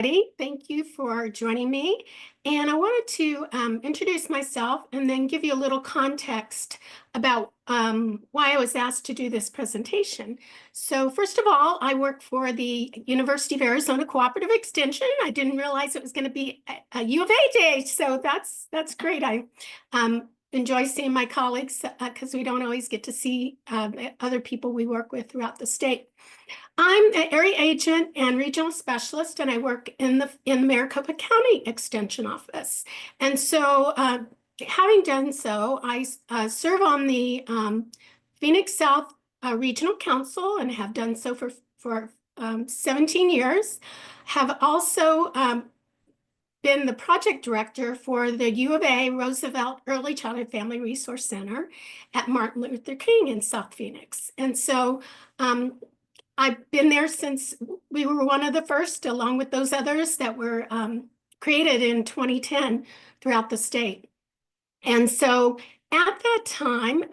Thank you for joining me. And I wanted to introduce myself and then give you a little context about why I was asked to do this presentation. So first of all, I work for the University of Arizona Cooperative Extension. I didn't realize it was going to be a U of A day, so that's great. I enjoy seeing my colleagues because we don't always get to see other people we work with throughout the state. I'm an area agent and regional specialist, and I work in the Maricopa County Extension Office. And so, having done so, I serve on the Phoenix South Regional Council and have done so for 17 years. Have also been the project director for the U of A Roosevelt Early Childhood Family Resource Center at Martin Luther King in South Phoenix. And so, I've been there since we were one of the first, along with those others that were created in 2010 throughout the state. And so at that time,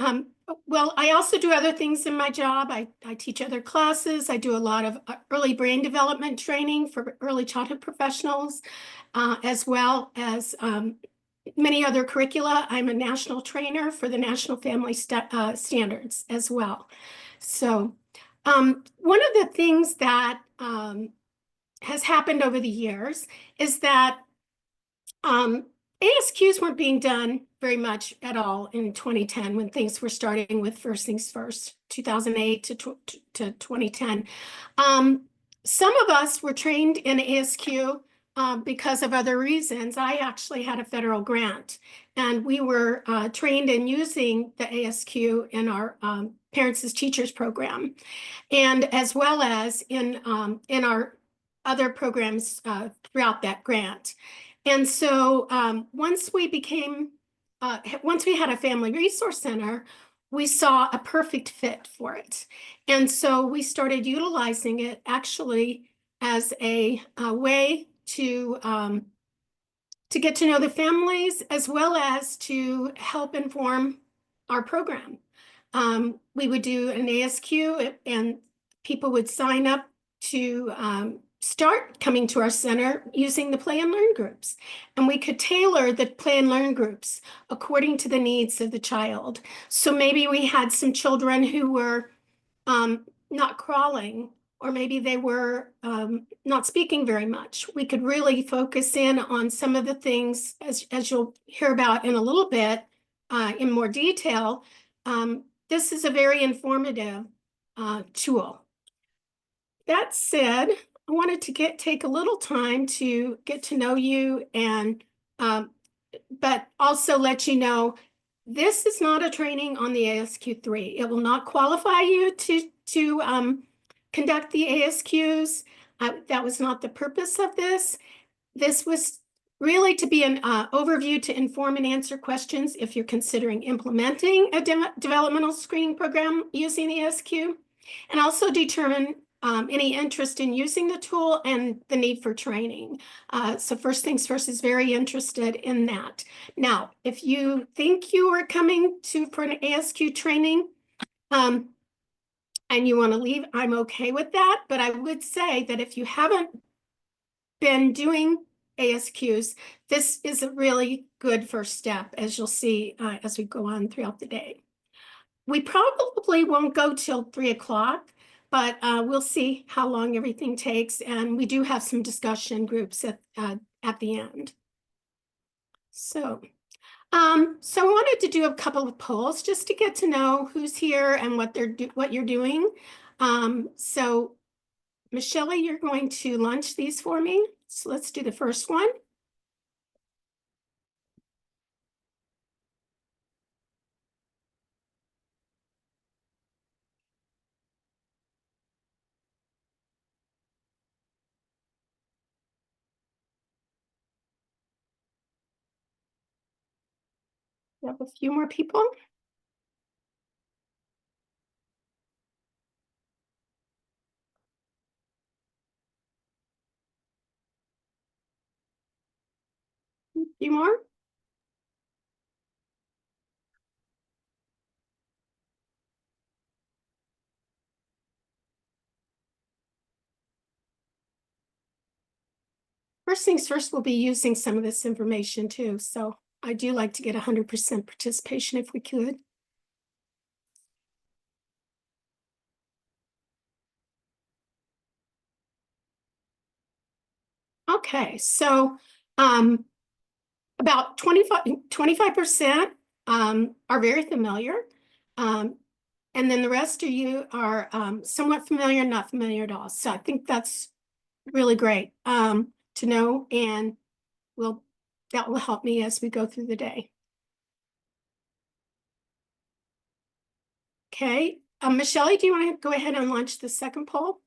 well, I also do other things in my job. I teach other classes. I do a lot of early brain development training for early childhood professionals, as well as many other curricula. I'm a national trainer for the National Family Standards as well. So one of the things that has happened over the years is that ASQs weren't being done very much at all in 2010 when things were starting with First Things First, 2008 to 2010. Some of us were trained in ASQ because of other reasons. I actually had a federal grant, and we were trained in using the ASQ in our Parents as Teachers program, and as well as in our other programs throughout that grant. And so once we had a family resource center, we saw a perfect fit for it. And so we started utilizing it actually as a way to get to know the families as well as to help inform our program. We would do an ASQ and people would sign up to start coming to our center using the play and learn groups. And we could tailor the play and learn groups according to the needs of the child. So maybe we had some children who were not crawling, or maybe they were not speaking very much. We could really focus in on some of the things, as you'll hear about in a little bit in more detail. This is a very informative tool. That said, I wanted to take a little time to get to know you, and but also let you know this is not a training on the ASQ3. It will not qualify you to conduct the ASQs. That was not the purpose of this. This was really to be an overview to inform and answer questions if you're considering implementing a developmental screening program using the ASQ, and also determine any interest in using the tool and the need for training. So First Things First is very interested in that. Now, if you think you are coming for an ASQ training and you want to leave, I'm okay with that. But I would say that if you haven't been doing ASQs, this is a really good first step, as you'll see as we go on throughout the day. We probably won't go till 3 o'clock, but we'll see how long everything takes. And we do have some discussion groups at the end. So I wanted to do a couple of polls just to get to know who's here and what you're doing. So Michelle, you're going to launch these for me. So let's do the first one. We have a few more people. A few more. First things first, we'll be using some of this information too. So I do like to get 100% participation if we could. Okay, so about 25% are very familiar. And then the rest of you are somewhat familiar, not familiar at all. So I think that's really great to know, and that will help me as we go through the day. Okay, Michelle, do you want to go ahead and launch the second poll?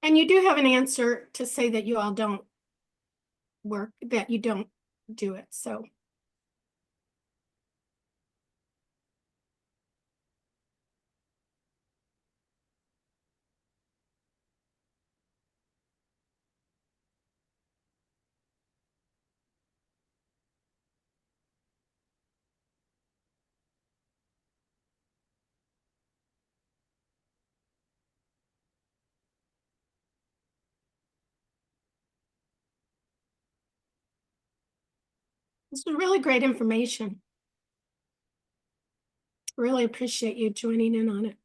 And you do have an answer to say that you all don't work, that you don't do it. So this is really great information. Really appreciate you joining in on it.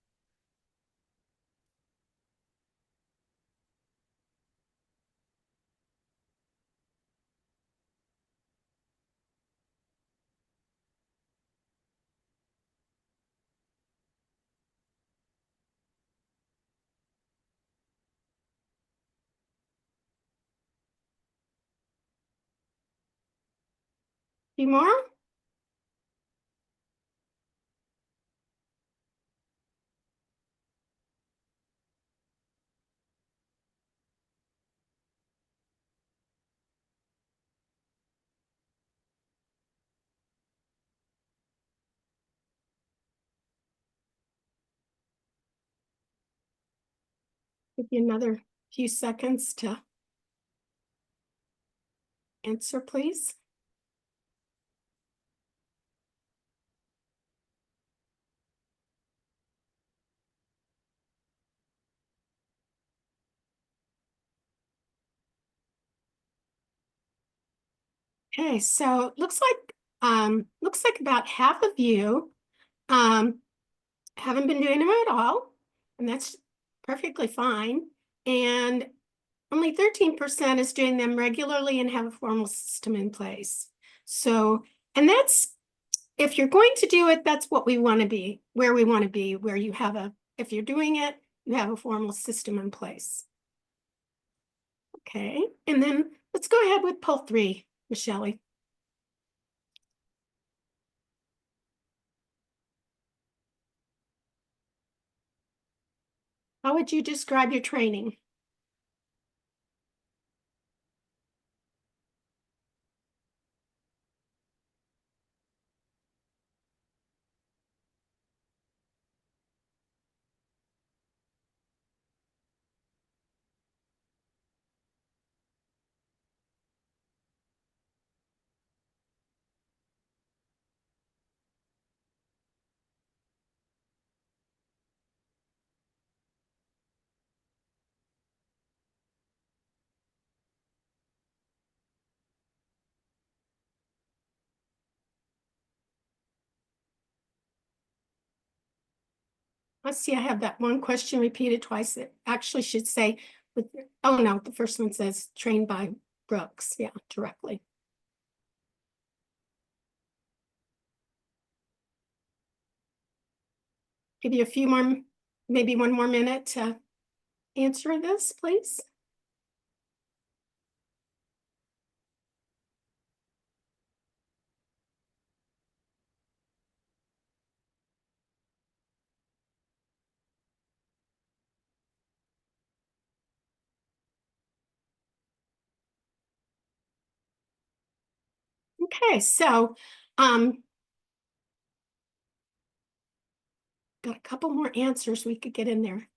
Any more? Give you another few seconds to answer, please. Okay, so looks like about half of you haven't been doing them at all, and that's perfectly fine. And only 13% is doing them regularly and have a formal system in place. So, and that's, if you're going to do it, that's what we want to be, where we want to be, where you have if you're doing it, you have a formal system in place. Okay, and then let's go ahead with poll 3, Michelle. How would you describe your training? Let's see, I have that one question repeated twice. It actually should say, oh no, the first one says trained by Brooks. Yeah, directly. Give you a few more, maybe one more minute to answer this, please. Okay, so got a couple more answers we could get in there.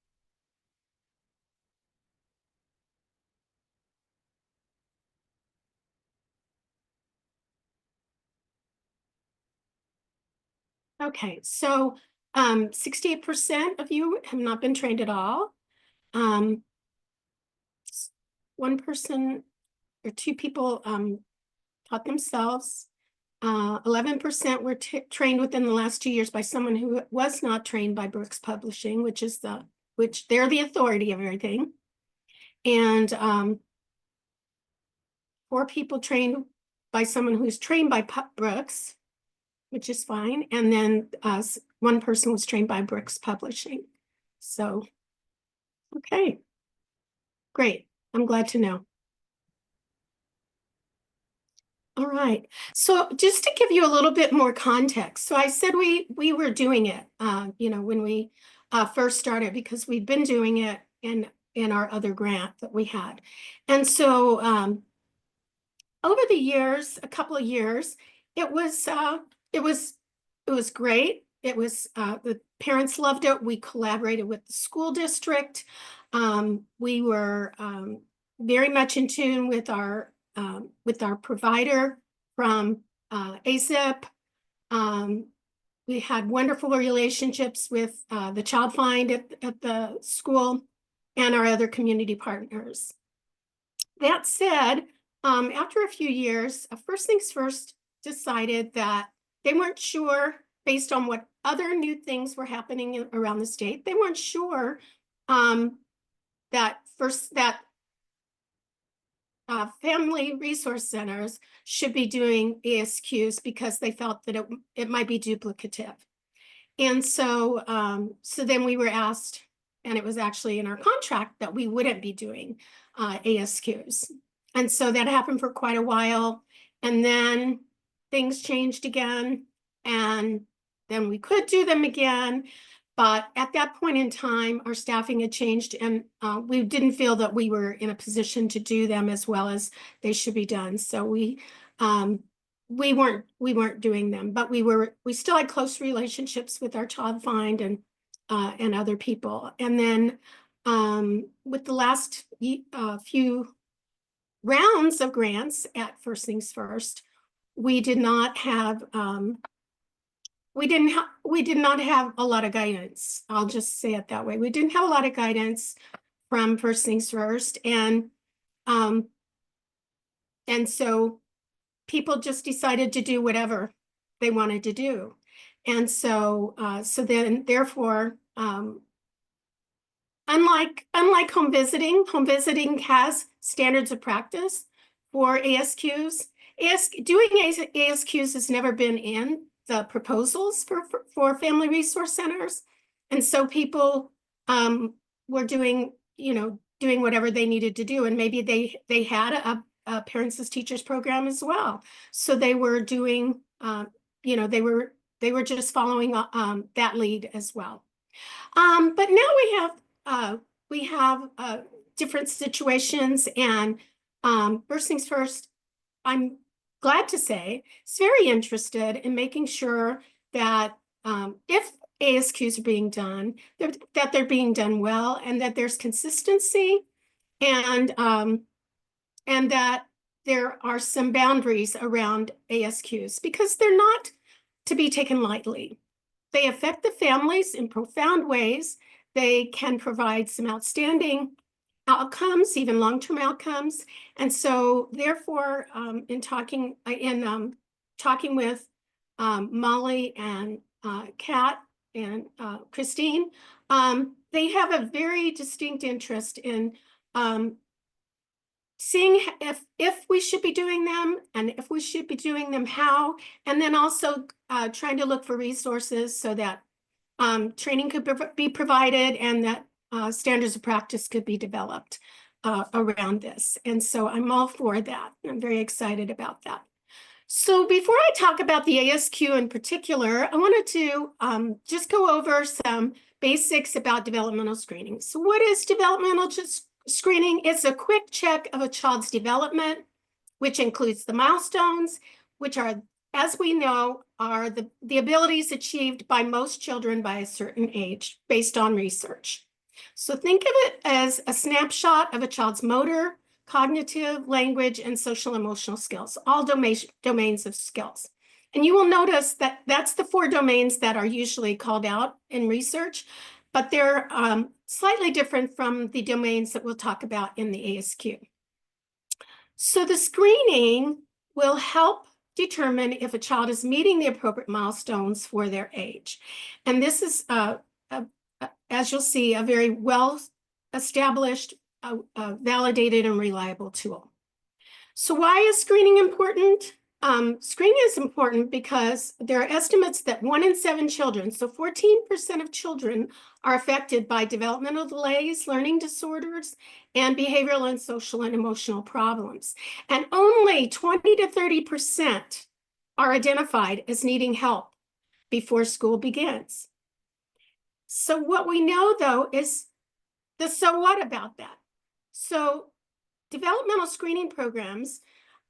Okay, so 68% of you have not been trained at all. Um, one person or two people taught themselves. 11% were trained within the last 2 years by someone who was not trained by Brooks Publishing, which they're the authority of everything. And 4 people trained by someone who's trained by Brooks, which is fine. And then 1 person was trained by Brooks Publishing. So, okay, great. I'm glad to know. All right. So just to give you a little bit more context. So I said we were doing it, when we first started, because we'd been doing it in our other grant that we had. And so over the years, a couple of years, it was great. It was the parents loved it. We collaborated with the school district. We were very much in tune with our provider from ASIP. We had wonderful relationships with the Child Find at the school and our other community partners. That said, after a few years, First Things First decided that they weren't sure, based on what other new things were happening around the state, they weren't sure that family resource centers should be doing ASQs because they felt that it might be duplicative. And so, so then we were asked, and it was actually in our contract, that we wouldn't be doing ASQs. And so that happened for quite a while. And then things changed again, and then we could do them again. But at that point in time, our staffing had changed, and we didn't feel that we were in a position to do them as well as they should be done. So we weren't doing them, but we still had close relationships with our Child Find and other people. And then with the last few rounds of grants at First Things First, we did not have we did not have a lot of guidance. I'll just say it that way. We didn't have a lot of guidance from First Things First, and so people just decided to do whatever they wanted to do. And so then therefore, unlike home visiting has standards of practice for ASQs. Doing ASQs has never been in the proposals for family resource centers. And so people were doing whatever they needed to do. And maybe they had a parents as teachers program as well. So they were doing, they were just following that lead as well. But now we have different situations, and First Things First, I'm glad to say, is very interested in making sure that if ASQs are being done, that they're being done well, and that there's consistency, and that there are some boundaries around ASQs, because they're not to be taken lightly. They affect the families in profound ways. They can provide some outstanding outcomes, even long-term outcomes. And so therefore, in talking with Molly and Kat and Christine, they have a very distinct interest in seeing if we should be doing them, and if we should be doing them, how, and then also trying to look for resources so that training could be provided, and that standards of practice could be developed around this. And so I'm all for that. I'm very excited about that. So before I talk about the ASQ in particular, I wanted to just go over some basics about developmental screening. So what is developmental screening? It's a quick check of a child's development, which includes the milestones, which are, as we know, are the abilities achieved by most children by a certain age based on research. So think of it as a snapshot of a child's motor, cognitive, language, and social emotional skills, all domains of skills. And you will notice that that's the 4 domains that are usually called out in research, but they're slightly different from the domains that we'll talk about in the ASQ. So the screening will help determine if a child is meeting the appropriate milestones for their age. And this is, as you'll see, a very well-established, validated, and reliable tool. So why is screening important? Screening is important because there are estimates that 1 in 7 children, so 14% of children, are affected by developmental delays, learning disorders, and behavioral and social and emotional problems. And only 20 to 30% are identified as needing help before school begins. So what we know, though, is the so what about that? So developmental screening programs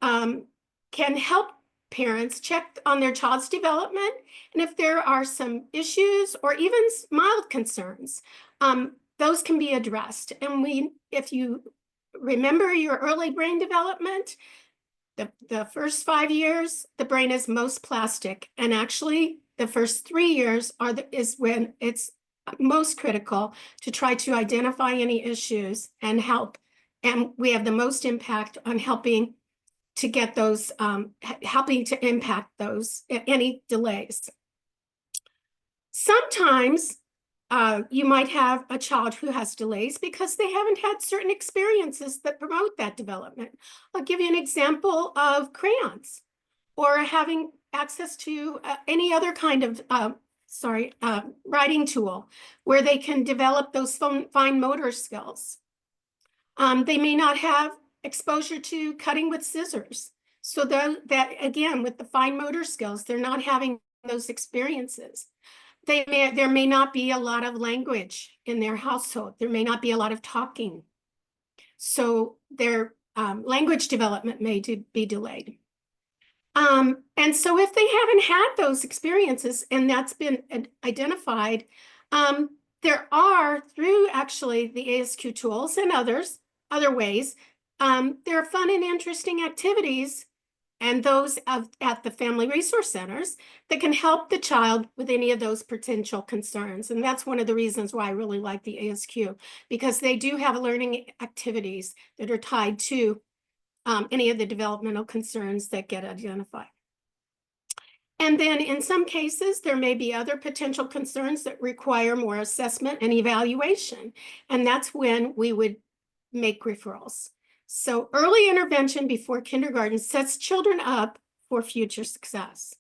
can help parents check on their child's development, and if there are some issues or even mild concerns, those can be addressed. And if you remember your early brain development, the first 5 years, the brain is most plastic, and actually the first 3 years is when it's most critical to try to identify any issues and help. And we have the most impact on helping to get those, helping to impact those, any delays. Sometimes you might have a child who has delays because they haven't had certain experiences that promote that development. I'll give you an example of crayons, or having access to any other kind of writing tool where they can develop those fine motor skills. They may not have exposure to cutting with scissors. So that again, with the fine motor skills, they're not having those experiences. There may not be a lot of language in their household. There may not be a lot of talking. So their language development may be delayed. And so if they haven't had those experiences and that's been identified, there are, through actually the ASQ tools and other ways, there are fun and interesting activities and those at the family resource centers that can help the child with any of those potential concerns. And that's one of the reasons why I really like the ASQ, because they do have learning activities that are tied to any of the developmental concerns that get identified. And then in some cases, there may be other potential concerns that require more assessment and evaluation. And that's when we would make referrals. So early intervention before kindergarten sets children up for future success.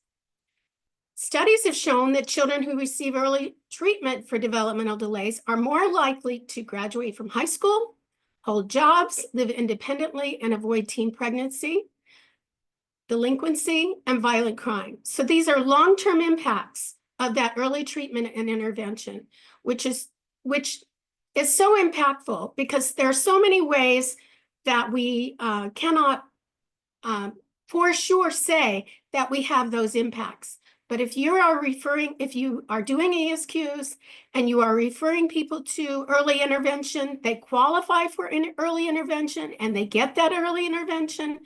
Studies have shown that children who receive early treatment for developmental delays are more likely to graduate from high school, hold jobs, live independently, and avoid teen pregnancy, delinquency, and violent crime. So these are long-term impacts of that early treatment and intervention, which is so impactful because there are so many ways that we cannot for sure say that we have those impacts. But if you are doing ASQs and you are referring people to early intervention, they qualify for early intervention and they get that early intervention,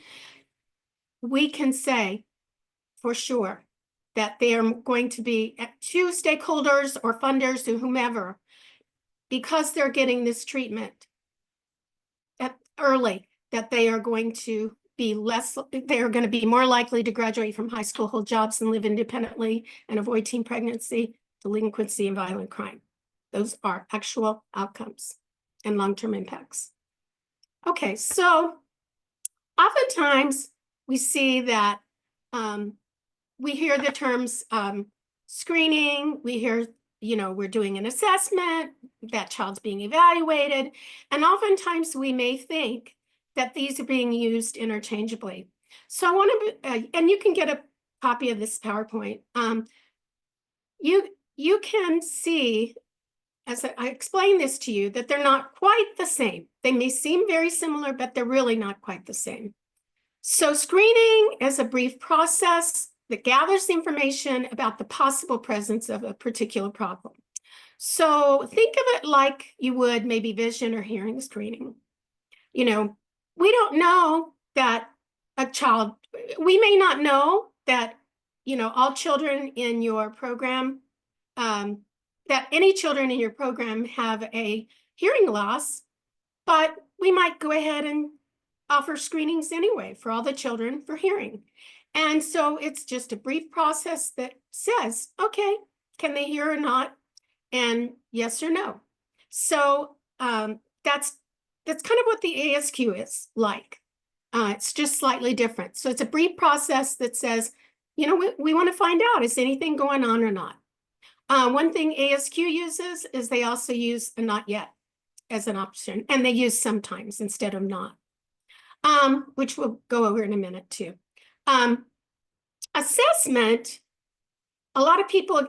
we can say for sure that they are going to be to stakeholders or funders or whomever, because they're getting this treatment early, that they are going to be more likely to graduate from high school, hold jobs, and live independently, and avoid teen pregnancy, delinquency, and violent crime. Those are actual outcomes and long-term impacts. Okay, so oftentimes we see that we hear the terms screening, we hear, we're doing an assessment, that child's being evaluated, and oftentimes we may think that these are being used interchangeably. So I want to, and you can get a copy of this PowerPoint. You can see, as I explain this to you, that they're not quite the same. They may seem very similar, but they're really not quite the same. So screening is a brief process that gathers information about the possible presence of a particular problem. So think of it like you would maybe vision or hearing screening. We don't know that we may not know that all children in your program, that any children in your program have a hearing loss, but we might go ahead and offer screenings anyway for all the children for hearing. And so it's just a brief process that says, okay, can they hear or not? And yes or no. So that's kind of what the ASQ is like. It's just slightly different. So it's a brief process that says, we want to find out, is anything going on or not? One thing ASQ uses is they also use a not yet as an option, and they use sometimes instead of not, which we'll go over in a minute too. Assessment, a lot of people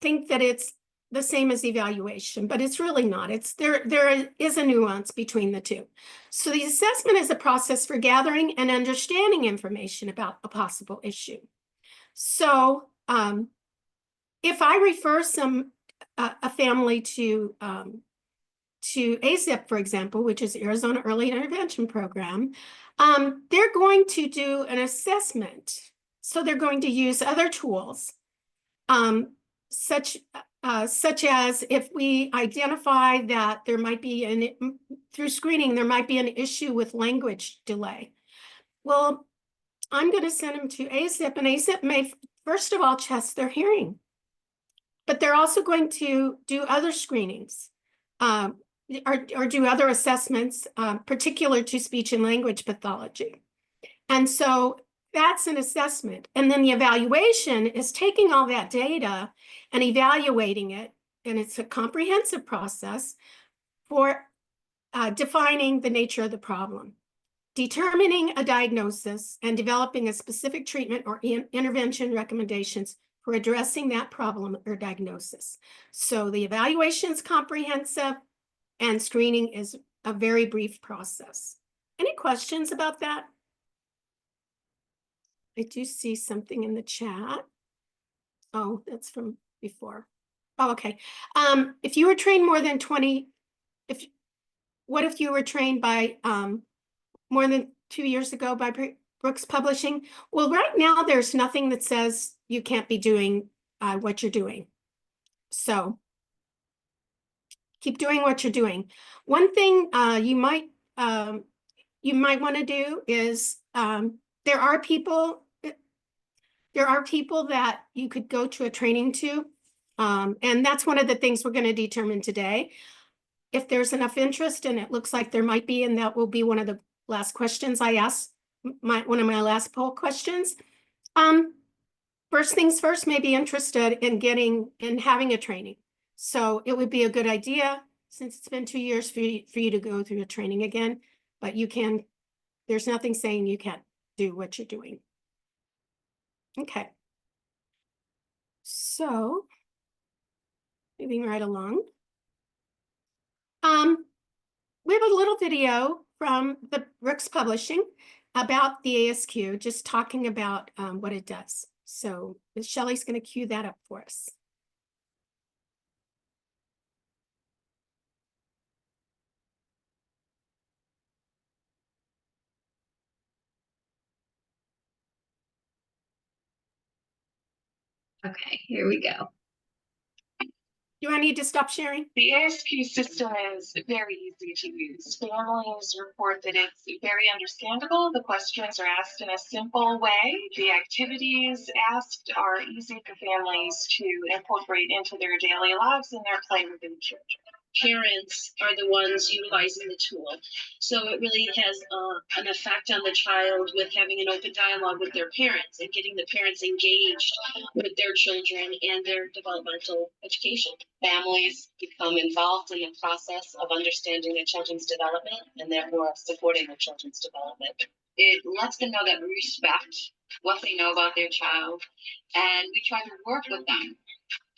think that it's the same as evaluation, but it's really not. There is a nuance between the two. So the assessment is a process for gathering and understanding information about a possible issue. So if I refer a family to ASIP, for example, which is Arizona Early Intervention Program, they're going to do an assessment. So they're going to use other tools, such as if we identify that there might be through screening, there might be an issue with language delay. Well, I'm going to send them to ASIP, and ASIP may, first of all, test their hearing. But they're also going to do other screenings or do other assessments particular to speech and language pathology. And so that's an assessment. And then the evaluation is taking all that data and evaluating it. And it's a comprehensive process for defining the nature of the problem, determining a diagnosis, and developing a specific treatment or intervention recommendations for addressing that problem or diagnosis. So the evaluation is comprehensive and screening is a very brief process. Any questions about that? I do see something in the chat. Oh, that's from before. Oh, okay. If you were trained more than 20, what if you were trained by more than 2 years ago by Brooks Publishing? Well, right now there's nothing that says you can't be doing what you're doing. So keep doing what you're doing. One thing you might want to do is there are people that you could go to a training to, and that's one of the things we're going to determine today. If there's enough interest, and it looks like there might be, and that will be one of the last questions I ask, one of my last poll questions. First things first, may be interested in having a training. So it would be a good idea, since it's been 2 years, for you to go through a training again, but there's nothing saying you can't do what you're doing. Okay. So moving right along. We have a little video from the Brooks Publishing about the ASQ, just talking about what it does. So Ms. Shelley's going to cue that up for us. Okay, here we go. Do I need to stop sharing? The ASQ system is very easy to use. Families report that it's very understandable. The questions are asked in a simple way. The activities asked are easy for families to incorporate into their daily lives and their play with their children. Parents are the ones utilizing the tool. So it really has an effect on the child with having an open dialogue with their parents and getting the parents engaged with their children and their developmental education. Families become involved in the process of understanding their children's development and therefore supporting their children's development. It lets them know that we respect what they know about their child, and we try to work with them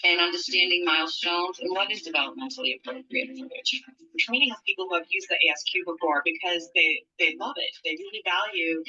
and understanding milestones and what is developmentally appropriate for their child. We're training with people who have used the ASQ before because they love it. They really value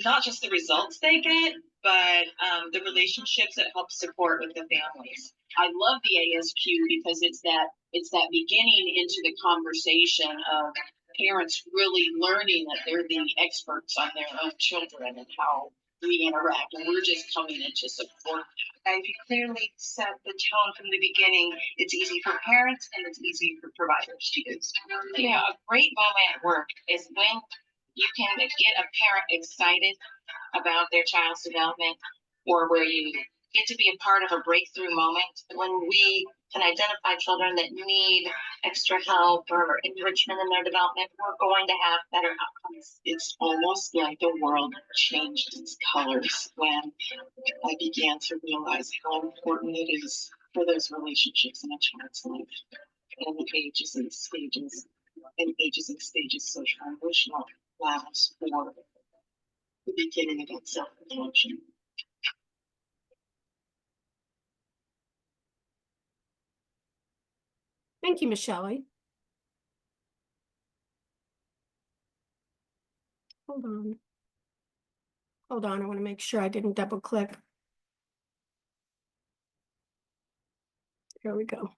not just the results they get, but the relationships it helps support with the families. I love the ASQ because it's that beginning into the conversation of parents really learning that they're the experts on their own children and how we interact, and we're just coming in to support. And if you clearly set the tone from the beginning, it's easy for parents and it's easy for providers to use. Yeah, a great moment at work is when you can get a parent excited about their child's development, or where you get to be a part of a breakthrough moment when we can identify children that need extra help or enrichment in their development. We're going to have better outcomes. It's almost like the world changed its colors when I began to realize how important it is for those relationships in a child's life, and the ages and stages, social and emotional allows for the beginning of that self-reflection. Thank you, Michelle. Hold on. Hold on, I want to make sure I didn't double click. Here we go.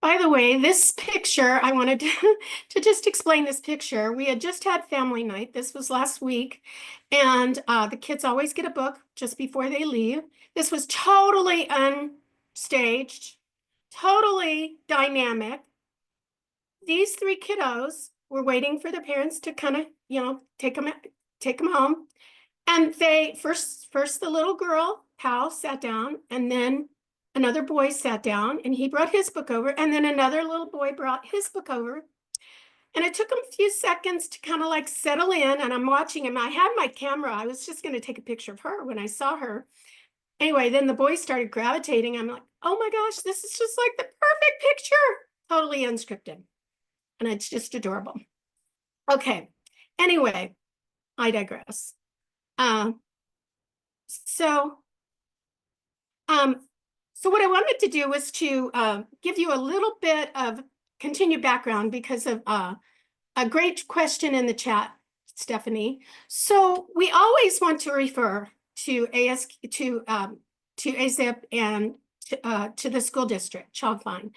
By the way, this picture, I wanted to just explain this picture. We had just had family night. This was last week. And the kids always get a book just before they leave. This was totally unstaged, totally dynamic. These three kiddos were waiting for their parents to kind of, take them home. And they first the little girl, Pal, sat down, and then another boy sat down and he brought his book over, and then another little boy brought his book over. And it took him a few seconds to kind of like settle in, and I'm watching him. I had my camera. I was just going to take a picture of her when I saw her. Anyway, then the boys started gravitating. I'm like, oh my gosh, this is just like the perfect picture. Totally unscripted. And it's just adorable. Okay. Anyway, I digress. So what I wanted to do was to give you a little bit of continued background because of a great question in the chat, Stephanie. So we always want to refer to ASQ to AZIP and to the school district, Child Find,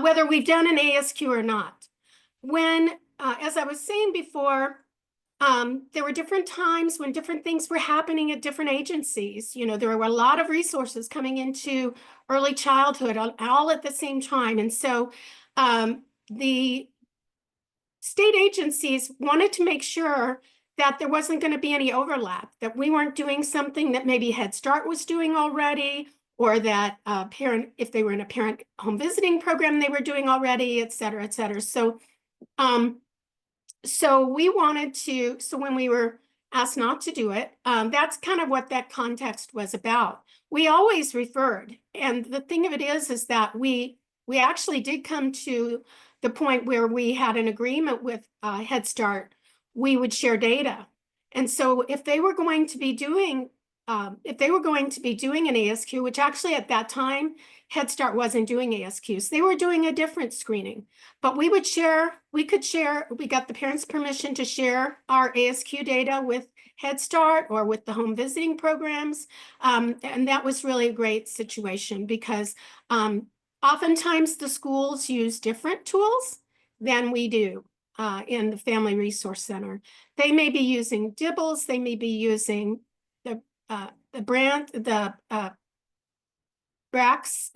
whether we've done an ASQ or not. When, as I was saying before, there were different times when different things were happening at different agencies. There were a lot of resources coming into early childhood all at the same time. And so the state agencies wanted to make sure that there wasn't going to be any overlap, that we weren't doing something that maybe Head Start was doing already, or that if they were in a parent home visiting program, they were doing already, et cetera, et cetera. So we wanted to, so when we were asked not to do it, that's kind of what that context was about. We always referred, and the thing of it is that we actually did come to the point where we had an agreement with Head Start. We would share data. And so if they were going to be doing an ASQ, which actually at that time, Head Start wasn't doing ASQs. They were doing a different screening, but we got the parents' permission to share our ASQ data with Head Start or with the home visiting programs. And that was really a great situation because oftentimes the schools use different tools than we do in the Family Resource Center. They may be using Dibbles, they may be using the Brax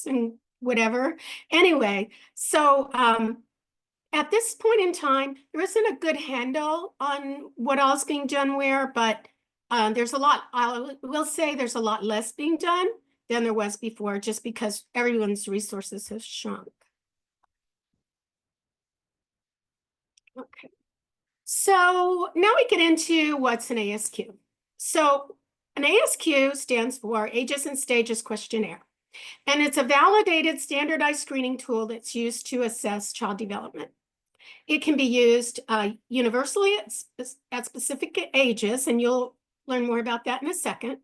and whatever. Anyway, so at this point in time, there isn't a good handle on what all's being done where, but there's a lot, I will say there's a lot less being done than there was before, just because everyone's resources have shrunk. Okay, so now we get into what's an ASQ. So an ASQ stands for Ages and Stages Questionnaire, and it's a validated standardized screening tool that's used to assess child development. It can be used universally at specific ages, and you'll learn more about that in a second,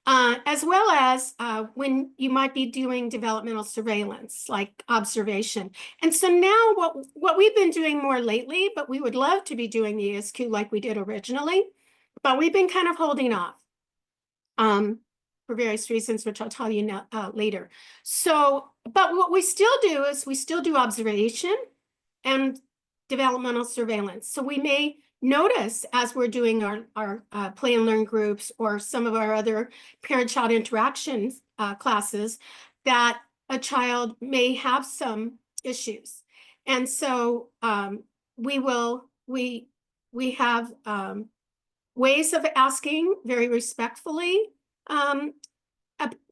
as well as when you might be doing developmental surveillance, like observation. And so now what we've been doing more lately, but we would love to be doing the ASQ like we did originally, but we've been kind of holding off for various reasons, which I'll tell you now, later. So, but what we still do is we still do observation, and developmental surveillance. So we may notice as we're doing our play and learn groups or some of our other parent-child interactions classes that a child may have some issues. And so we have ways of asking very respectfully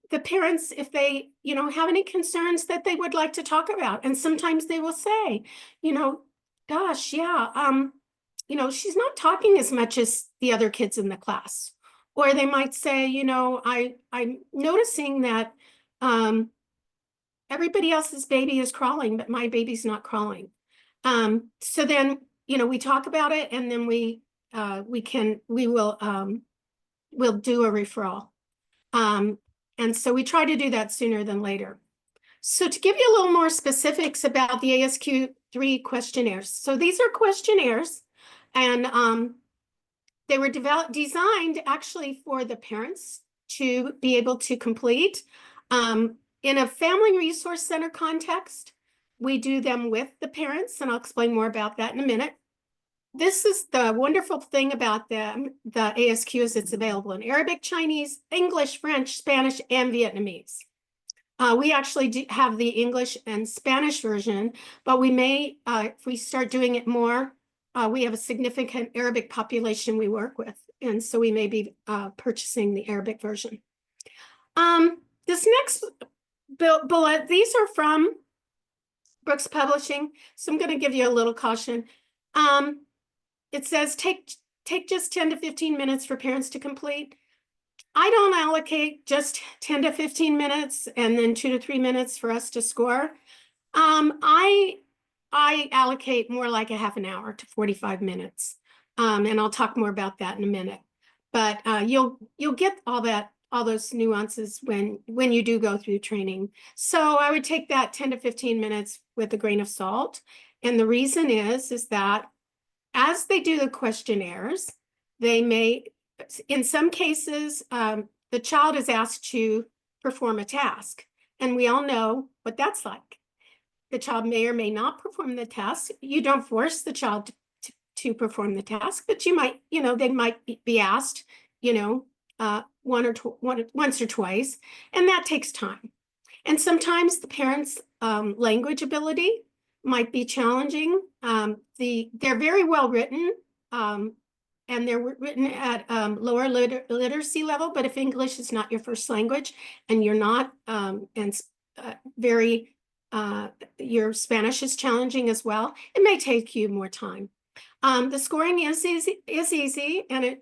the parents if they, have any concerns that they would like to talk about. And sometimes they will say, gosh, yeah, she's not talking as much as the other kids in the class. Or they might say, I'm noticing that everybody else's baby is crawling, but my baby's not crawling. So then, we talk about it, and then we'll do a referral. And so we try to do that sooner than later. So to give you a little more specifics about the ASQ3 questionnaires. So these are questionnaires, and they were designed actually for the parents to be able to complete. In a family resource center context, we do them with the parents, and I'll explain more about that in a minute. This is the wonderful thing about the ASQ is it's available in Arabic, Chinese, English, French, Spanish, and Vietnamese. We actually have the English and Spanish version, but we may, if we start doing it more, we have a significant Arabic population we work with, and so we may be purchasing the Arabic version. This next bullet, these are from Brooks Publishing, so I'm going to give you a little caution. It says take just 10 to 15 minutes for parents to complete. I don't allocate just 10 to 15 minutes and then 2 to 3 minutes for us to score. I allocate more like a half an hour to 45 minutes. And I'll talk more about that in a minute. But you'll get all those nuances when you do go through training. So I would take that 10 to 15 minutes with a grain of salt. And the reason is that as they do the questionnaires, they may, in some cases, the child is asked to perform a task. And we all know what that's like. The child may or may not perform the task. You don't force the child to perform the task, but you might, they might be asked, once or twice, and that takes time. And sometimes the parents' language ability might be challenging. They're very well written, and they're written at lower literacy level. But if English is not your first language, and you're not, your Spanish is challenging as well, it may take you more time. The scoring is easy, and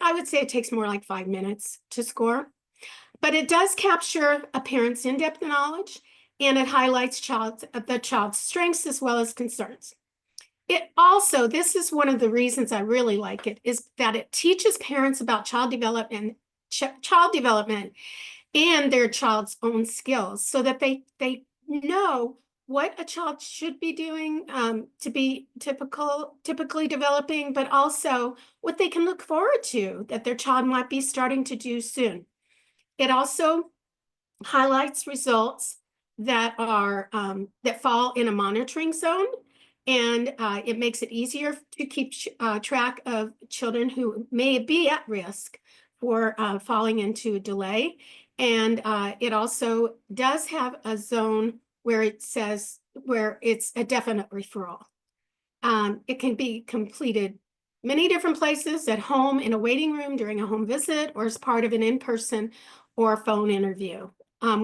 I would say it takes more like 5 minutes to score. But it does capture a parent's in-depth knowledge, and it highlights the child's strengths as well as concerns. It also, this is one of the reasons I really like it, is that it teaches parents about child development and their child's own skills, so that they know what a child should be doing to be typically developing, but also what they can look forward to that their child might be starting to do soon. It also highlights results that are that fall in a monitoring zone, and it makes it easier to keep track of children who may be at risk for falling into a delay. And it also does have a zone where it says where it's a definite referral. It can be completed many different places, at home, in a waiting room, during a home visit, or as part of an in-person or phone interview.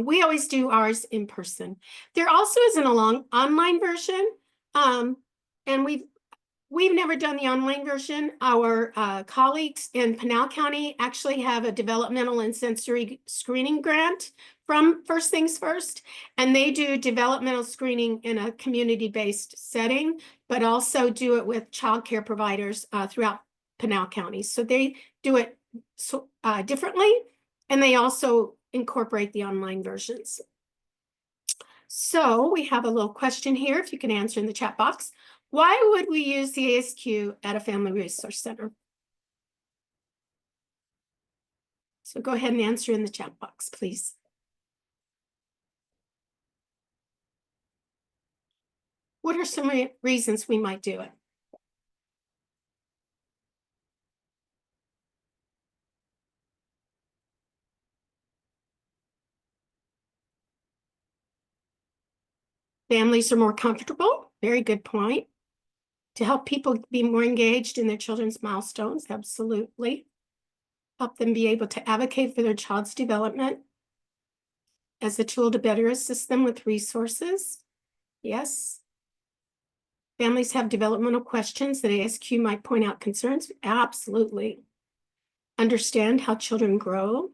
We always do ours in person. There also is an online version, and we've never done the online version. Our colleagues in Pinal County actually have a developmental and sensory screening grant from First Things First, and they do developmental screening in a community-based setting, but also do it with child care providers throughout Pinal County. So they do it differently, and they also incorporate the online versions. So we have a little question here, if you can answer in the chat box. Why would we use the ASQ at a family resource center? So go ahead and answer in the chat box, please. What are some reasons we might do it? Families are more comfortable. Very good point. To help people be more engaged in their children's milestones, absolutely. Help them be able to advocate for their child's development as a tool to better assist them with resources. Yes. Families have developmental questions that ASQ might point out concerns. Absolutely. Understand how children grow.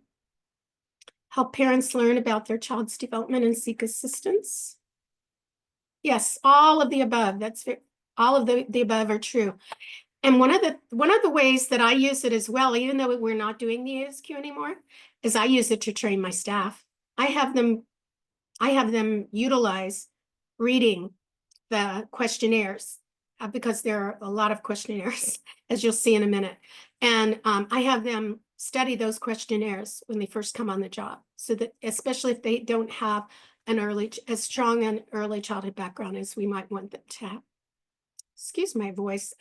Help parents learn about their child's development and seek assistance. Yes, all of the above. All of the above are true. And one of the ways that I use it as well, even though we're not doing the ASQ anymore, is I use it to train my staff. I have them utilize reading the questionnaires because there are a lot of questionnaires, as you'll see in a minute. And I have them study those questionnaires when they first come on the job, so that especially if they don't have as strong an early childhood background as we might want them to have. Excuse my voice.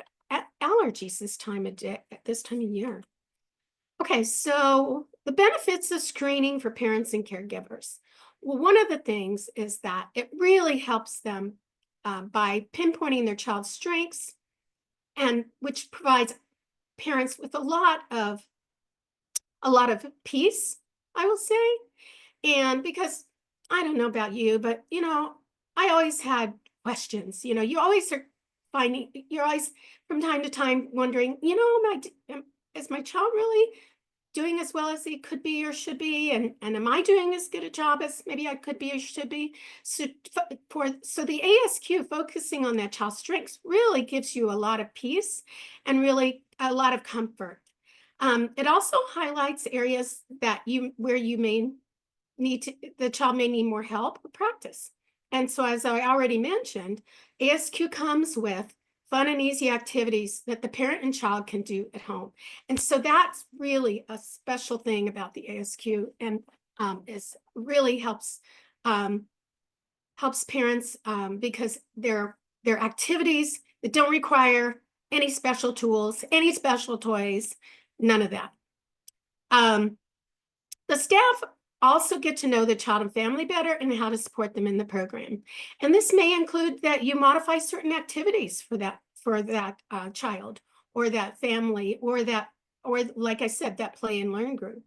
Allergies this time of year. Okay, so the benefits of screening for parents and caregivers. Well, one of the things is that it really helps them by pinpointing their child's strengths, and which provides parents with a lot of peace, I will say. And because I don't know about you, but I always had questions. You always are you're always from time to time wondering, is my child really doing as well as he could be or should be? And am I doing as good a job as maybe I could be or should be? So the ASQ, focusing on that child's strengths, really gives you a lot of peace and really a lot of comfort. It also highlights areas where the child may need more help or practice. And so, as I already mentioned, ASQ comes with fun and easy activities that the parent and child can do at home. And so that's really a special thing about the ASQ, and is really helps parents because they're activities that don't require any special tools, any special toys, none of that. The staff also get to know the child and family better and how to support them in the program. And this may include that you modify certain activities for that child or that family, or like I said, that play and learn group.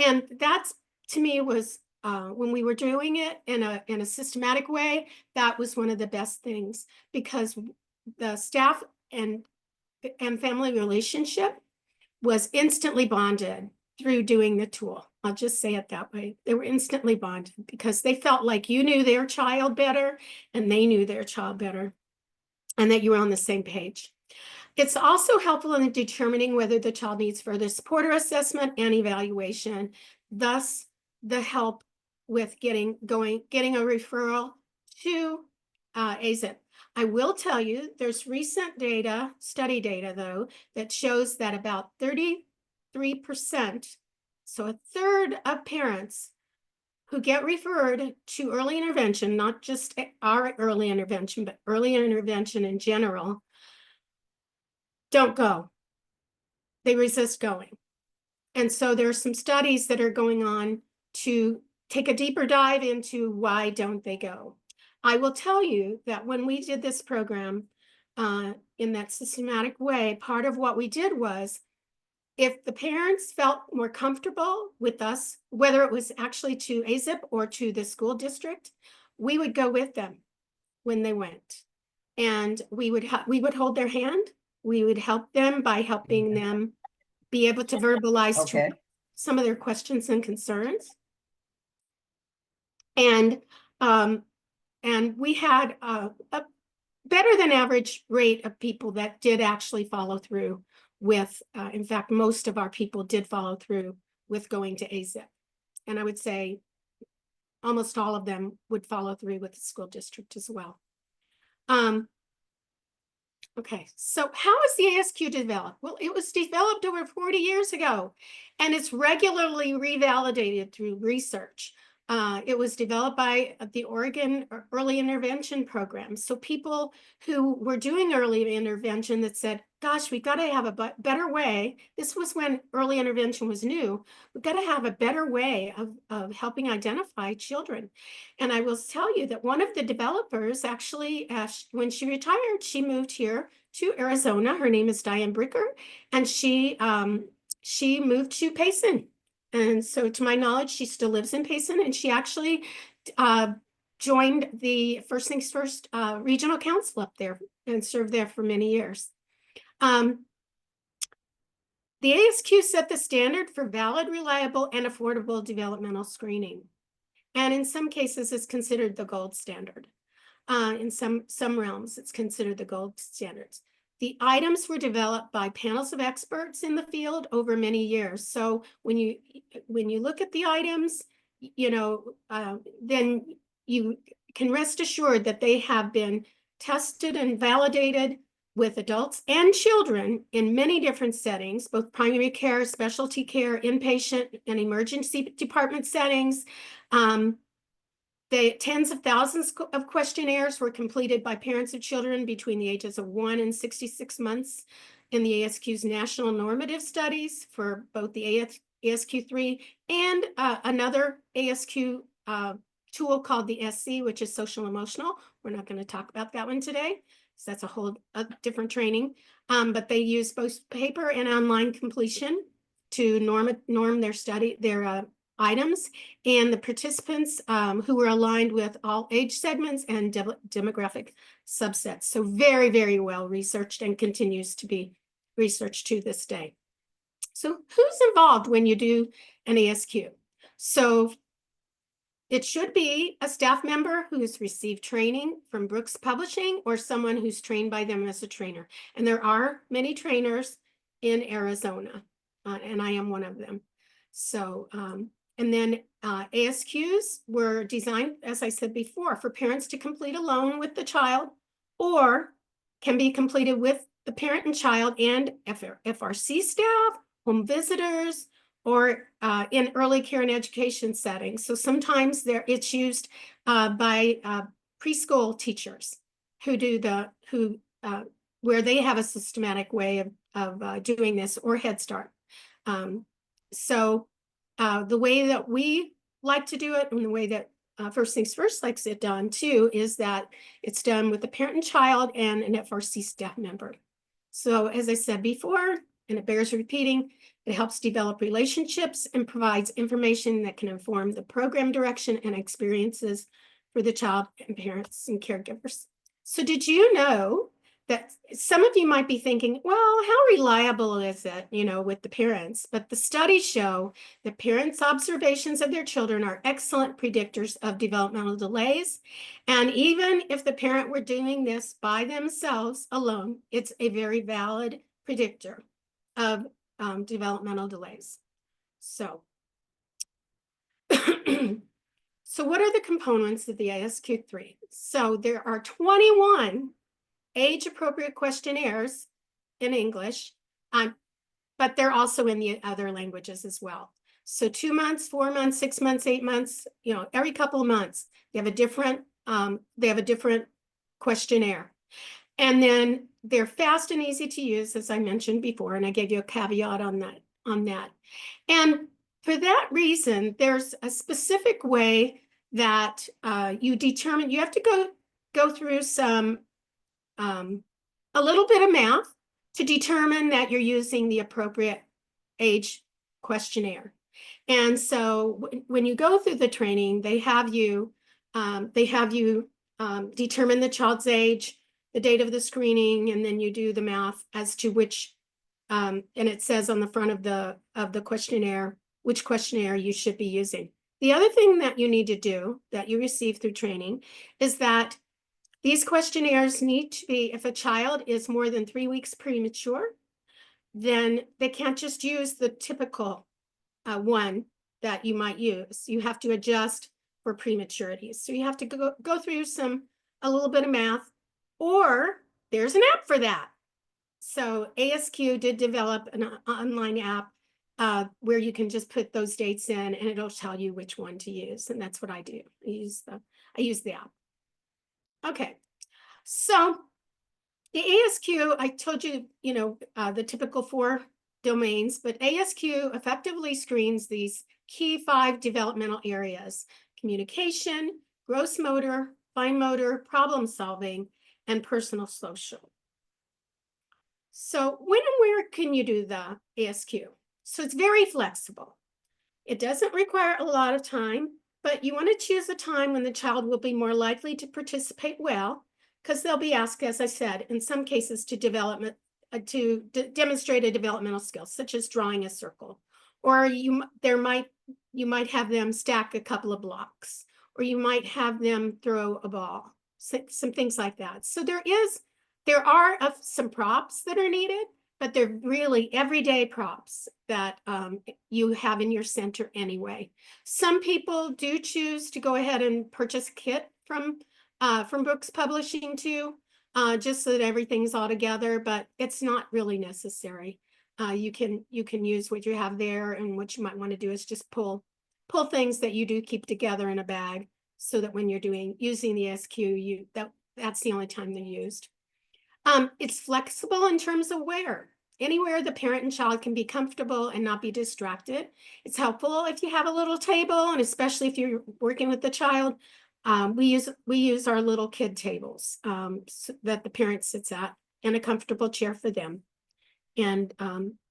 And that's, to me, was when we were doing it in a systematic way, that was one of the best things, because the staff and family relationship was instantly bonded through doing the tool. I'll just say it that way. They were instantly bonded because they felt like you knew their child better and they knew their child better, and that you were on the same page. It's also helpful in determining whether the child needs further support or assessment and evaluation, thus the help with getting a referral to AZIP. I will tell you, there's recent study data though, that shows that about 33%, so a third of parents who get referred to early intervention, not just our early intervention, but early intervention in general, don't go. They resist going. And so there are some studies that are going on to take a deeper dive into why don't they go. I will tell you that when we did this program in that systematic way, part of what we did was, if the parents felt more comfortable with us, whether it was actually to AZIP or to the school district, we would go with them when they went. And we would hold their hand. We would help them by helping them be able to verbalize some of their questions and concerns. And we had a better than average rate of people that did actually follow through with, in fact, most of our people did follow through with going to AZIP. And I would say almost all of them would follow through with the school district as well. Okay, so how is the ASQ developed? Well, it was developed over 40 years ago, and it's regularly revalidated through research. It was developed by the Oregon Early Intervention Program. So people who were doing early intervention that said, gosh, we've got to have a better way. This was when early intervention was new. We've got to have a better way of helping identify children. And I will tell you that one of the developers actually, when she retired, she moved here to Arizona. Her name is Diane Bricker, and she moved to Payson. And so to my knowledge, she still lives in Payson, and she actually joined the First Things First regional council up there and served there for many years. The ASQ set the standard for valid, reliable, and affordable developmental screening. And in some cases, it's considered the gold standard. In some realms, it's considered the gold standards. The items were developed by panels of experts in the field over many years. So when you look at the items, then you can rest assured that they have been tested and validated with adults and children in many different settings, both primary care, specialty care, inpatient, and emergency department settings. Tens of thousands of questionnaires were completed by parents of children between the ages of 1 and 66 months in the ASQ's national normative studies for both the ASQ3 and another ASQ tool called the SC, which is social emotional. We're not going to talk about that one today, so that's a whole different training. But they use both paper and online completion to norm their study, their items, and the participants who were aligned with all age segments and demographic subsets. So very, very well researched and continues to be researched to this day. So who's involved when you do an ASQ? So it should be a staff member who's received training from Brooks Publishing or someone who's trained by them as a trainer. And there are many trainers in Arizona, and I am one of them. So, and then ASQs were designed, as I said before, for parents to complete alone with the child, or can be completed with the parent and child and FRC staff, home visitors, or in early care and education settings. So sometimes it's used by preschool teachers who do where they have a systematic way of doing this, or Head Start. The way that we like to do it, and the way that First Things First likes it done too, is that it's done with the parent and child and an FRC staff member. So as I said before, and it bears repeating, it helps develop relationships and provides information that can inform the program direction and experiences for the child and parents and caregivers. So did you know that some of you might be thinking, well, how reliable is it, with the parents? But the studies show that parents' observations of their children are excellent predictors of developmental delays. And even if the parent were doing this by themselves alone, it's a very valid predictor of developmental delays. So, so what are the components of the ASQ3? So there are 21 age-appropriate questionnaires in English, but they're also in the other languages as well. So 2 months, 4 months, 6 months, 8 months, every couple of months, they have a different questionnaire. And then they're fast and easy to use, as I mentioned before, and I gave you a caveat on that. And for that reason, there's a specific way that you determine. You have to go through some a little bit of math to determine that you're using the appropriate age questionnaire. And so when you go through the training, they have you determine the child's age, the date of the screening, and then you do the math as to which, and it says on the front of the questionnaire, which questionnaire you should be using. The other thing that you need to do that you receive through training is that these questionnaires need to be, if a child is more than 3 weeks premature, then they can't just use the typical one that you might use. You have to adjust for prematurity. So you have to go through a little bit of math, or there's an app for that. So ASQ did develop an online app where you can just put those dates in and it'll tell you which one to use. And that's what I do. I use the app. Okay, so the ASQ, I told you, the typical 4 domains, but ASQ effectively screens these key 5 developmental areas: communication, gross motor, fine motor, problem solving, and personal social. So when and where can you do the ASQ? So it's very flexible. It doesn't require a lot of time, but you want to choose a time when the child will be more likely to participate well, because they'll be asked, as I said, in some cases to demonstrate a developmental skill, such as drawing a circle, or you might have them stack a couple of blocks, or you might have them throw a ball, some things like that. So there are some props that are needed, but they're really everyday props that you have in your center anyway. Some people do choose to go ahead and purchase a kit from books publishing too, just so that everything's all together, but it's not really necessary. You can use what you have there, and what you might want to do is just pull things that you do keep together in a bag, so that when you're using the ASQ, that's the only time they're used. It's flexible in terms of where. Anywhere the parent and child can be comfortable and not be distracted. It's helpful if you have a little table, and especially if you're working with the child. We use our little kid tables so that the parent sits at, and a comfortable chair for them. And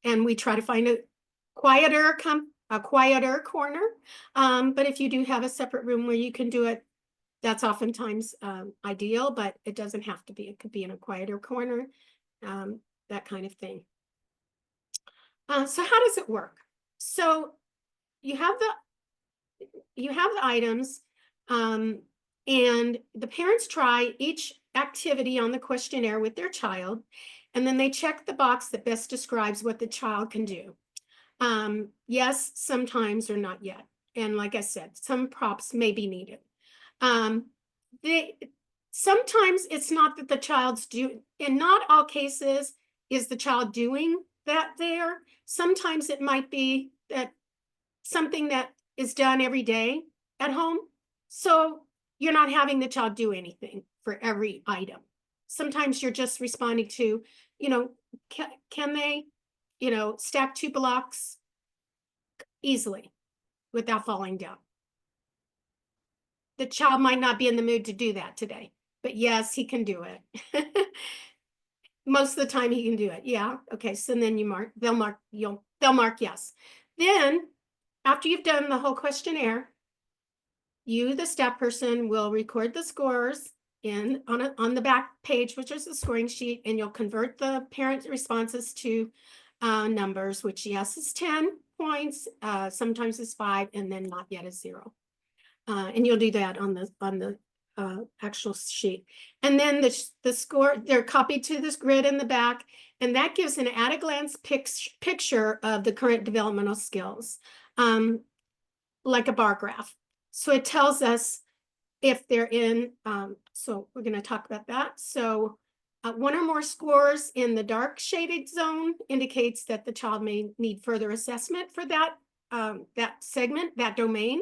we try to find a quieter corner. But if you do have a separate room where you can do it, that's oftentimes ideal, but it doesn't have to be. It could be in a quieter corner, that kind of thing. So how does it work? So you have the items, and the parents try each activity on the questionnaire with their child, and then they check the box that best describes what the child can do. Yes, sometimes, or not yet. And like I said, some props may be needed. Sometimes it's not that the child's in not all cases is the child doing that there. Sometimes it might be that something that is done every day at home. So you're not having the child do anything for every item. Sometimes you're just responding to, can they, stack 2 blocks easily without falling down. The child might not be in the mood to do that today, but yes, he can do it. Most of the time he can do it. Yeah. Okay. So then they'll mark yes. Then after you've done the whole questionnaire, you, the staff person, will record the scores on the back page, which is the scoring sheet, and you'll convert the parent responses to numbers, which yes is 10 points, sometimes is 5, and then not yet is 0. And you'll do that on the actual sheet. And then the score, they're copied to this grid in the back, and that gives an at-a-glance picture of the current developmental skills, like a bar graph. So it tells us if they're in, so we're going to talk about that. So 1 or more scores in the dark shaded zone indicates that the child may need further assessment for that segment, that domain.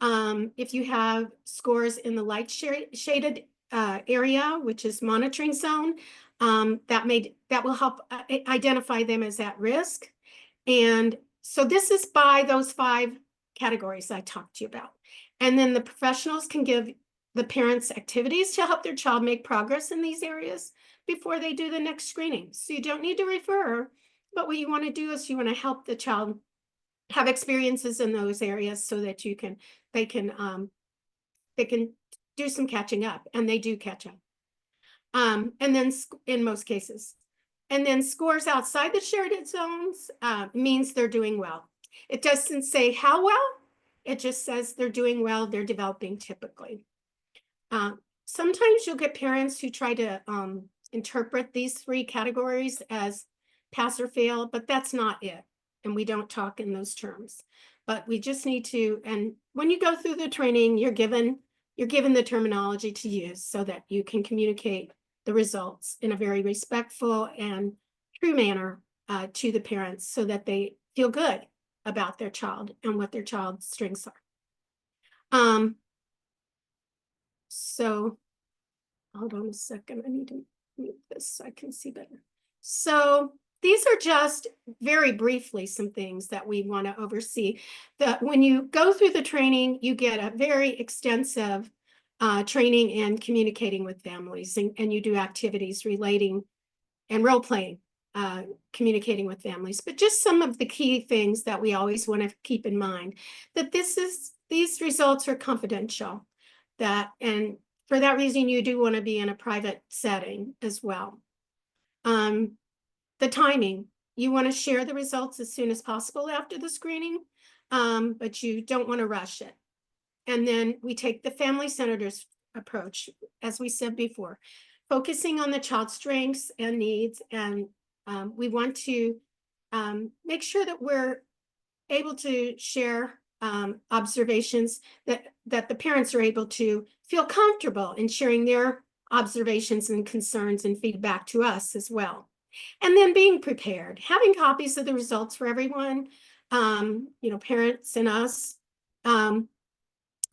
If you have scores in the light shaded area, which is monitoring zone, that will help identify them as at risk. And so this is by those 5 categories I talked to you about. And then the professionals can give the parents activities to help their child make progress in these areas before they do the next screening. So you don't need to refer, but what you want to do is you want to help the child have experiences in those areas so that they can do some catching up, and they do catch up. And then in most cases, and then scores outside the shaded zones means they're doing well. It doesn't say how well, it just says they're doing well, they're developing typically. Sometimes you'll get parents who try to interpret these 3 categories as pass or fail, but that's not it. And we don't talk in those terms, but we just need to, and when you go through the training, you're given the terminology to use so that you can communicate the results in a very respectful and true manner to the parents, so that they feel good about their child and what their child's strengths are. So hold on a second. I need to mute this so I can see better. So these are just very briefly some things that we want to oversee. That when you go through the training, you get a very extensive training in communicating with families, and you do activities relating and role playing, communicating with families. But just some of the key things that we always want to keep in mind, that these results are confidential, and for that reason, you do want to be in a private setting as well. The timing, you want to share the results as soon as possible after the screening, but you don't want to rush it. And then we take the family-centered approach, as we said before, focusing on the child's strengths and needs. And we want to make sure that we're able to share observations, that the parents are able to feel comfortable in sharing their observations and concerns and feedback to us as well. And then being prepared, having copies of the results for everyone, parents and us,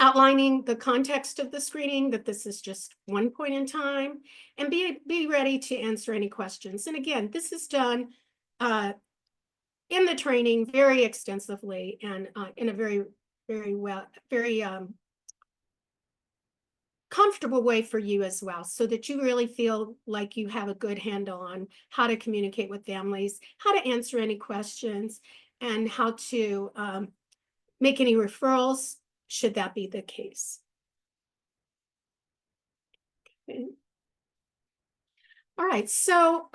outlining the context of the screening, that this is just one point in time, and be ready to answer any questions. And again, this is done in the training very extensively and in a very comfortable way for you as well, so that you really feel like you have a good handle on how to communicate with families, how to answer any questions, and how to make any referrals should that be the case. Okay. All right, so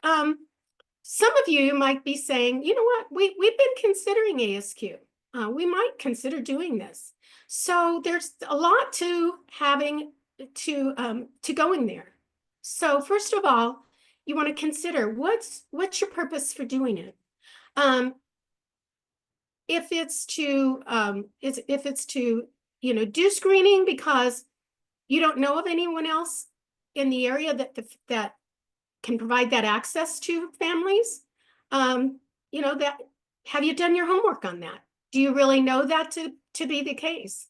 some of you might be saying, you know what, we've been considering ASQ. We might consider doing this. So there's a lot to having to going there. So first of all, you want to consider what's your purpose for doing it. If it's to do screening because you don't know of anyone else in the area that can provide that access to families, that have you done your homework on that? Do you really know that to be the case?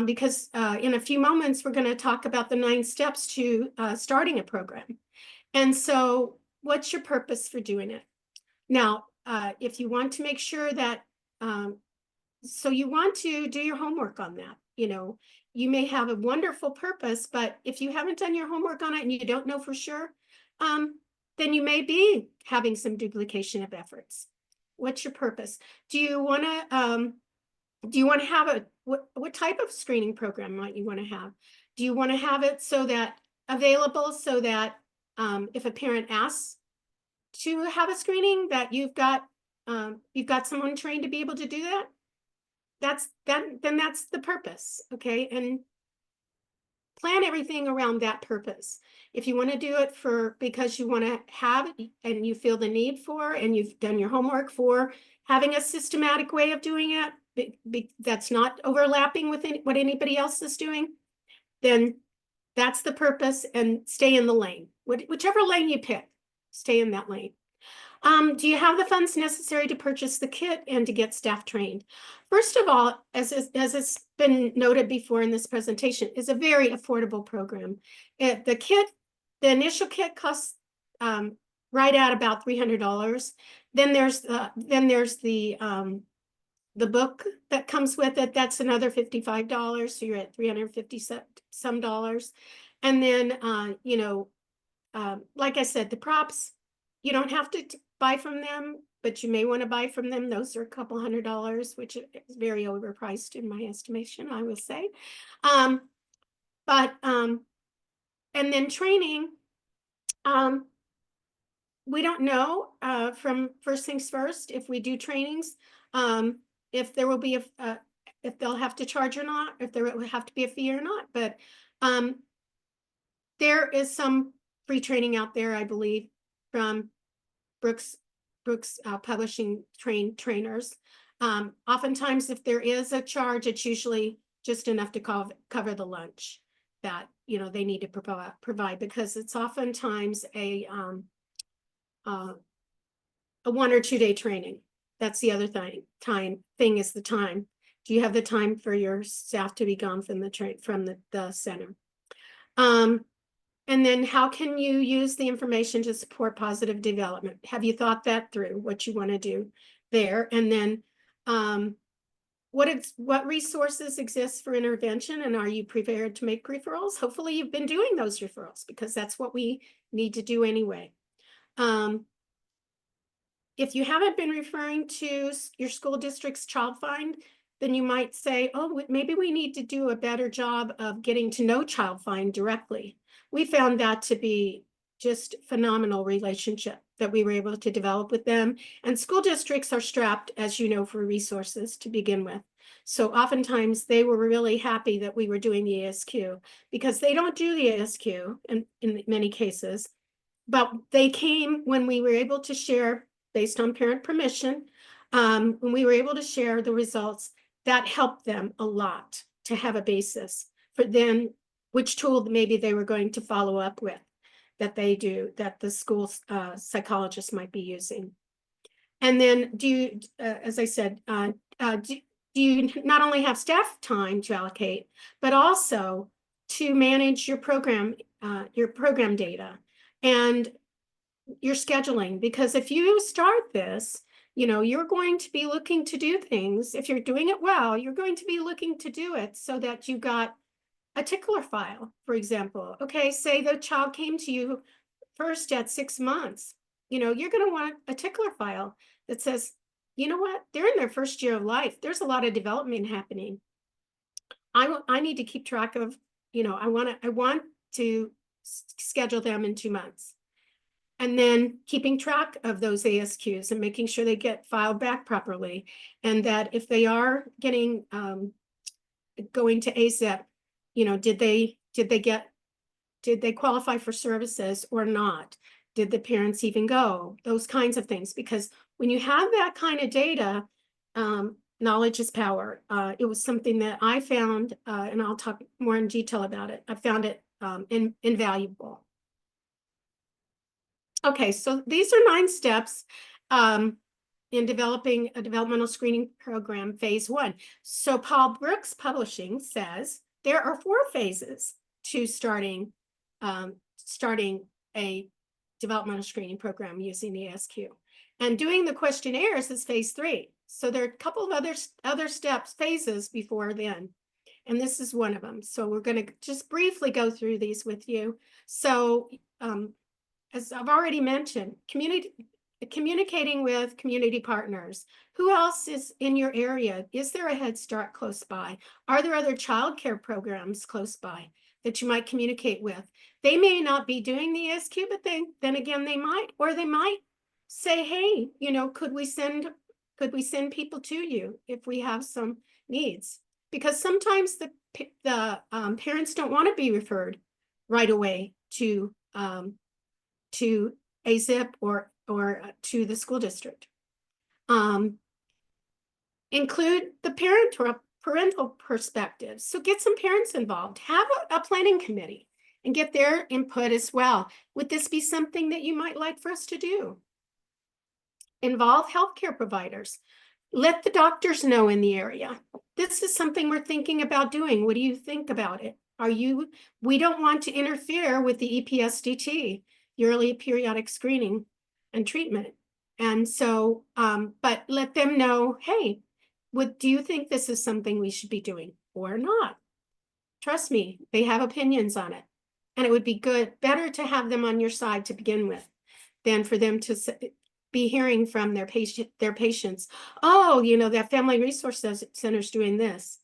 Because in a few moments, we're going to talk about the 9 steps to starting a program. And so what's your purpose for doing it? Now, if you want to make sure that, so you want to do your homework on that. You may have a wonderful purpose, but if you haven't done your homework on it and you don't know for sure, then you may be having some duplication of efforts. What's your purpose? Do you want to have what type of screening program might you want to have? Do you want to have it available so that if a parent asks to have a screening, that you've got someone trained to be able to do that? Then that's the purpose, okay? And plan everything around that purpose. If you want to do it because you want to have it and you feel the need for, and you've done your homework for having a systematic way of doing it, that's not overlapping with what anybody else is doing, then that's the purpose, and stay in the lane. Whichever lane you pick, stay in that lane. Do you have the funds necessary to purchase the kit and to get staff trained? First of all, as it's been noted before in this presentation, is a very affordable program. The initial kit costs right at about $300. Then there's the book that comes with it. That's another $55. So you're at $350 some dollars. And then like I said, the props, you don't have to buy from them, but you may want to buy from them. Those are a couple $100, which is very overpriced in my estimation, I will say. And then training, we don't know from first things first, if we do trainings, if there will be if they'll have to charge or not, if there will have to be a fee or not. But there is some free training out there, I believe, from Brooks Publishing trainers. Oftentimes, if there is a charge, it's usually just enough to cover the lunch that they need to provide, because it's oftentimes a 1 or 2 day training That's the other thing is the time. Do you have the time for your staff to be gone from the center? And then how can you use the information to support positive development? Have you thought that through, what you want to do there? And then what resources exist for intervention, and are you prepared to make referrals? Hopefully you've been doing those referrals, because that's what we need to do anyway. If you haven't been referring to your school district's child find, then you might say, oh, maybe we need to do a better job of getting to know child find directly. We found that to be just phenomenal relationship that we were able to develop with them. And school districts are strapped, as you know, for resources to begin with. So oftentimes they were really happy that we were doing the ASQ, because they don't do the ASQ in many cases, but they came when we were able to share based on parent permission. When we were able to share the results, that helped them a lot to have a basis for then which tool maybe they were going to follow up with that the school psychologist might be using. And then do you, as I said, do you not only have staff time to allocate, but also to manage your program data and your scheduling? Because if you start this, you're going to be looking to do things. If you're doing it well, you're going to be looking to do it so that you got a tickler file, for example. Okay, say the child came to you first at 6 months. You're going to want a tickler file that says, you know what, they're in their first year of life. There's a lot of development happening. I need to keep track of, I want to schedule them in 2 months. And then keeping track of those ASQs and making sure they get filed back properly. And that if they are getting, going to ASIP, did they qualify for services or not? Did the parents even go? Those kinds of things. Because when you have that kind of data, knowledge is power. It was something that I found, and I'll talk more in detail about it. I found it invaluable. Okay, so these are 9 steps in developing a developmental screening program, phase 1. So Paul Brooks Publishing says there are 4 phases to starting a developmental screening program using the ASQ. And doing the questionnaires is phase 3. So there are a couple of other phases before then. And this is one of them. So we're going to just briefly go through these with you. So as I've already mentioned, communicating with community partners. Who else is in your area? Is there a Head Start close by? Are there other childcare programs close by that you might communicate with? They may not be doing the ASQ, but then again, they might, or they might say, hey, could we send people to you if we have some needs? Because sometimes the parents don't want to be referred right away to ASIP or to the school district. Include the parental perspective. So get some parents involved. Have a planning committee and get their input as well. Would this be something that you might like for us to do? Involve healthcare providers. Let the doctors know in the area. This is something we're thinking about doing. What do you think about it? We don't want to interfere with the EPSDT, yearly periodic screening and treatment. And so, but let them know, hey, do you think this is something we should be doing or not? Trust me, they have opinions on it. And it would be better to have them on your side to begin with than for them to be hearing from their patients. Oh, that family resource center's doing this.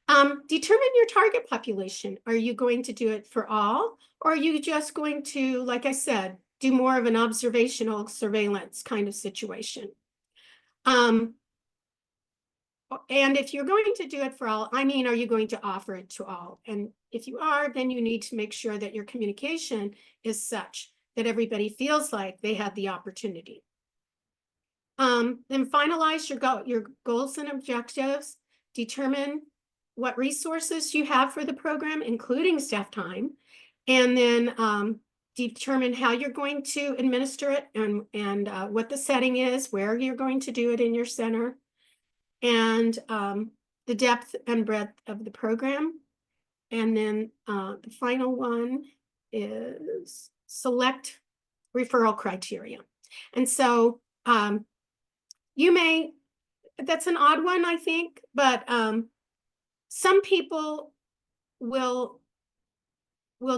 Determine your target population. Are you going to do it for all? Or are you just going to, like I said, do more of an observational surveillance kind of situation? And if you're going to do it for all, are you going to offer it to all? And if you are, then you need to make sure that your communication is such that everybody feels like they had the opportunity. Then finalize your goals and objectives. Determine what resources you have for the program, including staff time, and then determine how you're going to administer it and what the setting is, where you're going to do it in your center, and the depth and breadth of the program. And then the final one is select referral criteria. And so that's an odd one, I think, but some people will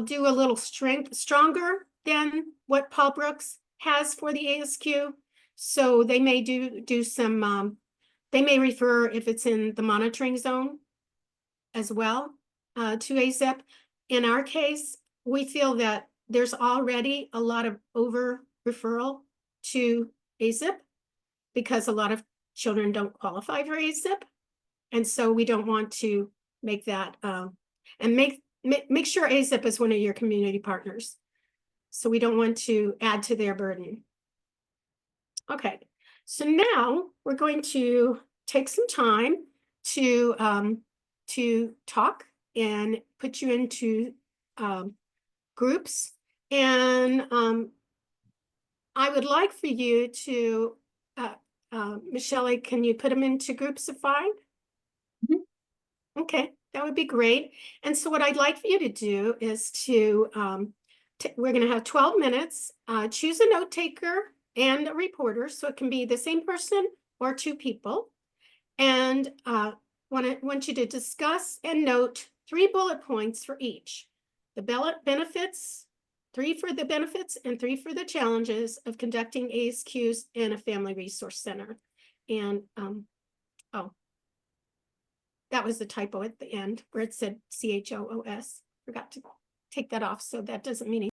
do a little stronger than what Paul Brooks has for the ASQ. So they may do some, they may refer if it's in the monitoring zone as well to AZIP. In our case, we feel that there's already a lot of over referral to AZIP because a lot of children don't qualify for AZIP. And so we don't want to make that, and make sure AZIP is one of your community partners. So we don't want to add to their burden. Okay, so now we're going to take some time to talk and put you into groups. And I would like for you to, Michelle, can you put them into groups of 5? Mm-hmm. Okay, that would be great. And so what I'd like for you to do is to, we're going to have 12 minutes, choose a note taker and a reporter. So it can be the same person or 2 people. And want you to discuss and note 3 bullet points for each. The benefits, 3 for the benefits and 3 for the challenges of conducting ASQs in a family resource center. And, oh, that was the typo at the end where it said CHOOS. Forgot to take that off, so that doesn't mean anything.